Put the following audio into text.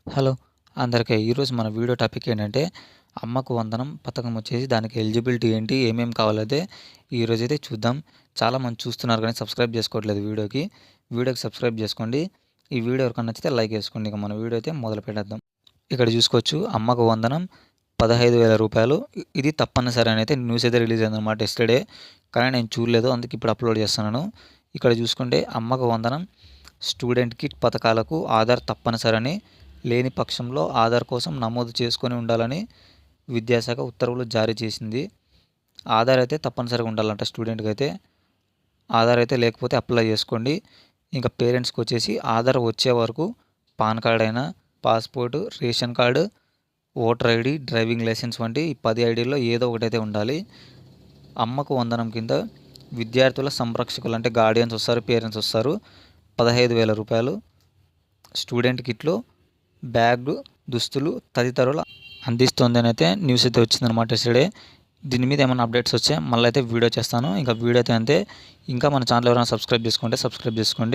Hello! అందరికీ ఈరోజు మన వీడియో టాపిక్ ఏంటంటే, అమ్మకు వందనం పథకం వచ్చేసి దానికి ఎలిజిబిలిటీ ఏంటి? ఏమేమి కావాలైతే ఈరోజైతే చూద్దాం. చాలామంది చూస్తున్నారు కానీ సబ్స్క్రైబ్ చేసుకోవట్లేదు వీడియోకి. వీడియోకి సబ్స్క్రైబ్ చేసుకోండి. ఈ వీడియో ఎవరికైనా నచ్చితే లైక్ చేసుకోండి. ఇక మన వీడియో అయితే మొదలు పెట్టేద్దాం. ఇక్కడ చూసుకోవచ్చు అమ్మకు వందనం రూ. 15,000 ఇది తప్పనిసరి అని అయితే న్యూస్ అయితే రిలీజ్ అయిందనమాట యెస్టర్‌డే. కానీ నేను చూడలేదు. అందుకే ఇప్పుడు అప్లోడ్ చేస్తున్నాను. ఇక్కడ చూసుకుంటే అమ్మకు వందనం స్టూడెంట్ కిట్ పథకాలకు ఆధార్ తప్పనిసరని, లేని పక్షంలో ఆధార్ కోసం నమోదు చేసుకొని ఉండాలని విద్యాశాఖ ఉత్తర్వులు జారీ చేసింది. ఆధార్ అయితే తప్పనిసరిగా ఉండాలంట స్టూడెంట్‌కి అయితే. ఆధార్ అయితే లేకపోతే అప్లై చేసుకోండి. ఇంకా పేరెంట్స్‌కి వచ్చేసి ఆధార్ వచ్చే వరకు పాన్ కార్డ్ అయినా, passport, ration card, voter ID, driving licence వంటి ఈ 10 ఐడీల్లో ఏదో ఒకటైతే ఉండాలి. అమ్మకు వందనం కింద విద్యార్థుల సంరక్షకులు అంటే గార్డియన్స్ వస్తారు, పేరెంట్స్ వస్తారు. రూ. 15,000 స్టూడెంట్ కిట్లు, బ్యాగ్, దుస్తులు తదితరులు అందిస్తోందని అయితే న్యూస్ అయితే వచ్చిందనమాట యెస్టర్‌డే. దీని మీద ఏమైనా అప్డేట్స్ వస్తే మళ్ళీ అయితే వీడియో చేస్తాను. ఇంకా వీడియో అయితే అంతే. ఇంకా మన ఛానల్ ఎవరైనా సబ్స్క్రైబ్ చేసుకుంటే సబ్స్క్రైబ్ చేసుకోండి.